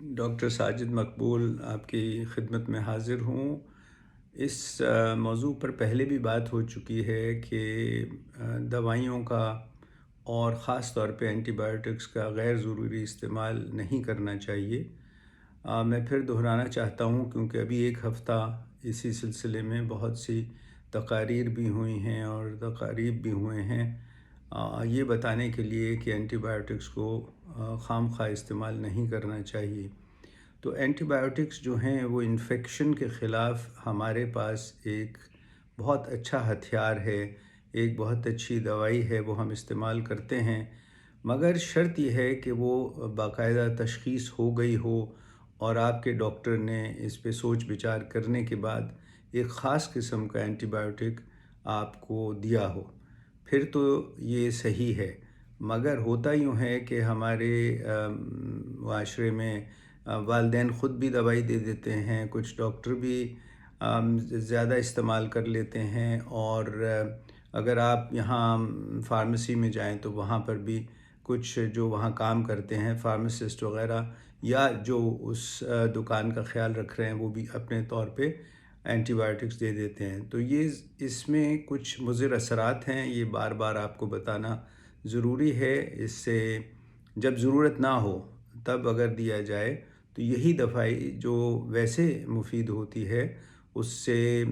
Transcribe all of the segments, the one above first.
Doctor Sajid مقبول آپ کی خدمت میں حاضر ہوں۔ اس موضوع پر پہلے بھی بات ہو چکی ہے کہ دوائیوں کا اور خاص طور پہ اینٹی بایوٹکس کا غیر ضروری استعمال نہیں کرنا چاہیے۔ میں پھر دہرانا چاہتا ہوں کیونکہ ابھی ایک ہفتہ اسی سلسلے میں بہت سی تقاریر بھی ہوئی ہیں اور تقاریب بھی ہوئے ہیں یہ بتانے کے لیے کہ اینٹی بایوٹکس کو خام خواہ استعمال نہیں کرنا چاہیے۔ تو اینٹی بایوٹکس جو ہیں وہ انفیکشن کے خلاف ہمارے پاس ایک بہت اچھا ہتھیار ہے، ایک بہت اچھی دوائی ہے، وہ ہم استعمال کرتے ہیں، مگر شرط یہ ہے کہ وہ باقاعدہ تشخیص ہو گئی ہو اور آپ کے ڈاکٹر نے اس پہ سوچ بچار کرنے کے بعد ایک خاص قسم کا اینٹی بایوٹک آپ کو دیا ہو، پھر تو یہ صحیح ہے۔ مگر ہوتا یوں ہے کہ ہمارے معاشرے میں والدین خود بھی دوائی دے دیتے ہیں، کچھ ڈاکٹر بھی زیادہ استعمال کر لیتے ہیں، اور اگر آپ یہاں فارمیسی میں جائیں تو وہاں پر بھی کچھ جو وہاں کام کرتے ہیں فارماسسٹ وغیرہ یا جو اس دکان کا خیال رکھ رہے ہیں وہ بھی اپنے طور پہ اینٹی بایوٹکس دے دیتے ہیں۔ تو یہ اس میں کچھ مضر اثرات ہیں، یہ بار بار آپ کو بتانا ضروری ہے۔ اس سے جب ضرورت نہ ہو تب اگر دیا جائے تو یہی دوائی جو ویسے مفید ہوتی ہے اس سے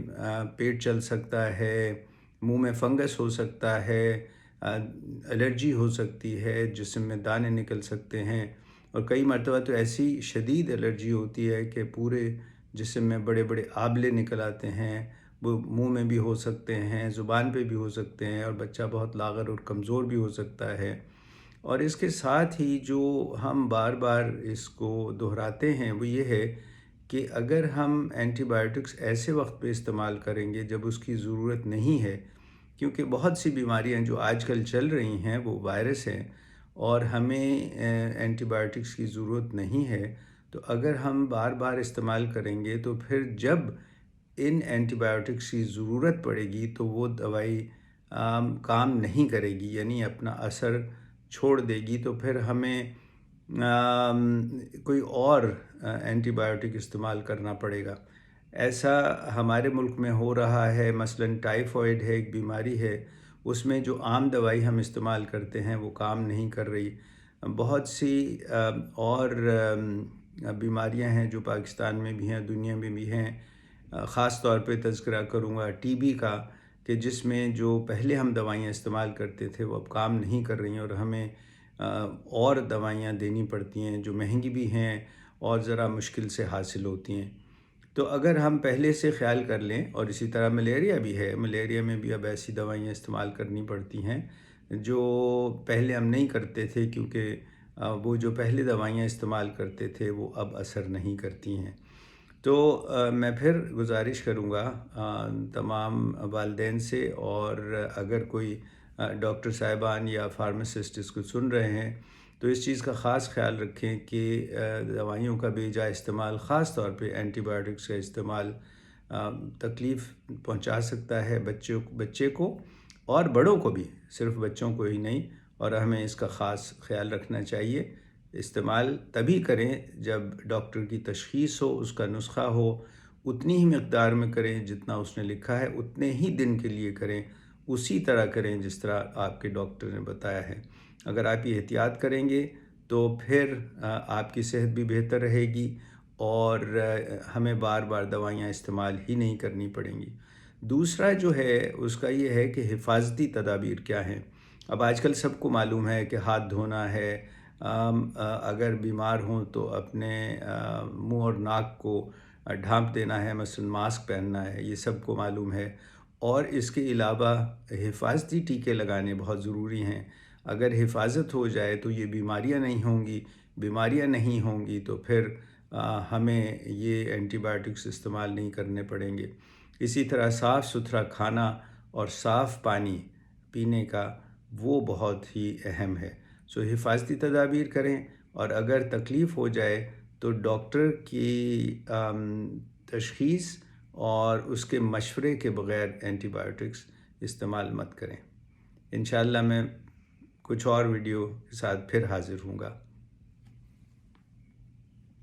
پیٹ چل سکتا ہے، منہ میں فنگس ہو سکتا ہے، الرجی ہو سکتی ہے، جسم میں دانے نکل سکتے ہیں، اور کئی مرتبہ تو ایسی شدید الرجی ہوتی ہے کہ پورے جسم میں بڑے بڑے آبلے نکل آتے ہیں، وہ منہ میں بھی ہو سکتے ہیں، زبان پہ بھی ہو سکتے ہیں، اور بچہ بہت لاغر اور کمزور بھی ہو سکتا ہے۔ اور اس کے ساتھ ہی جو ہم بار بار اس کو دہراتے ہیں وہ یہ ہے کہ اگر ہم اینٹی بایوٹکس ایسے وقت پہ استعمال کریں گے جب اس کی ضرورت نہیں ہے، کیونکہ بہت سی بیماریاں جو آج کل چل رہی ہیں وہ وائرس ہیں اور ہمیں اینٹی بایوٹکس کی ضرورت نہیں ہے، تو اگر ہم بار بار استعمال کریں گے تو پھر جب ان اینٹی بایوٹکس کی ضرورت پڑے گی تو وہ دوائی کام نہیں کرے گی، یعنی اپنا اثر چھوڑ دے گی، تو پھر ہمیں کوئی اور اینٹی بایوٹک استعمال کرنا پڑے گا۔ ایسا ہمارے ملک میں ہو رہا ہے، مثلاً ٹائیفائڈ ہے، ایک بیماری ہے، اس میں جو عام دوائی ہم استعمال کرتے ہیں وہ کام نہیں کر رہی۔ بہت سی اور بیماریاں ہیں جو پاکستان میں بھی ہیں، دنیا میں بھی ہیں، خاص طور پہ تذکرہ کروں گا ٹی بی کا، کہ جس میں جو پہلے ہم دوائیاں استعمال کرتے تھے وہ اب کام نہیں کر رہی ہیں اور ہمیں اور دوائیاں دینی پڑتی ہیں جو مہنگی بھی ہیں اور ذرا مشکل سے حاصل ہوتی ہیں۔ تو اگر ہم پہلے سے خیال کر لیں، اور اسی طرح ملیریا بھی ہے، ملیریا میں بھی اب ایسی دوائیاں استعمال کرنی پڑتی ہیں جو پہلے ہم نہیں کرتے تھے، کیونکہ وہ جو پہلے دوائیاں استعمال کرتے تھے وہ اب اثر نہیں کرتی ہیں۔ تو میں پھر گزارش کروں گا تمام والدین سے، اور اگر کوئی ڈاکٹر صاحبان یا فارماسسٹ اس کو سن رہے ہیں تو اس چیز کا خاص خیال رکھیں کہ دوائیوں کا بے جا استعمال، خاص طور پہ اینٹی بایوٹکس کا استعمال تکلیف پہنچا سکتا ہے بچے کو اور بڑوں کو بھی، صرف بچوں کو ہی نہیں، اور ہمیں اس کا خاص خیال رکھنا چاہیے۔ استعمال تبھی کریں جب ڈاکٹر کی تشخیص ہو، اس کا نسخہ ہو، اتنی ہی مقدار میں کریں جتنا اس نے لکھا ہے، اتنے ہی دن کے لیے کریں، اسی طرح کریں جس طرح آپ کے ڈاکٹر نے بتایا ہے۔ اگر آپ یہ احتیاط کریں گے تو پھر آپ کی صحت بھی بہتر رہے گی اور ہمیں بار بار دوائیاں استعمال ہی نہیں کرنی پڑیں گی۔ دوسرا جو ہے اس کا یہ ہے کہ حفاظتی تدابیر کیا ہیں۔ اب آج کل سب کو معلوم ہے کہ ہاتھ دھونا ہے، اگر بیمار ہوں تو اپنے منہ اور ناک کو ڈھانپ دینا ہے، مثلا ماسک پہننا ہے، یہ سب کو معلوم ہے، اور اس کے علاوہ حفاظتی ٹیکے لگانے بہت ضروری ہیں۔ اگر حفاظت ہو جائے تو یہ بیماریاں نہیں ہوں گی، بیماریاں نہیں ہوں گی تو پھر ہمیں یہ اینٹی بایوٹکس استعمال نہیں کرنے پڑیں گے۔ اسی طرح صاف ستھرا کھانا اور صاف پانی پینے کا وہ بہت ہی اہم ہے۔ سو حفاظتی تدابیر کریں، اور اگر تکلیف ہو جائے تو ڈاکٹر کی تشخیص اور اس کے مشورے کے بغیر اینٹی بایوٹکس استعمال مت کریں۔ انشاءاللہ میں کچھ اور ویڈیو کے ساتھ پھر حاضر ہوں گا۔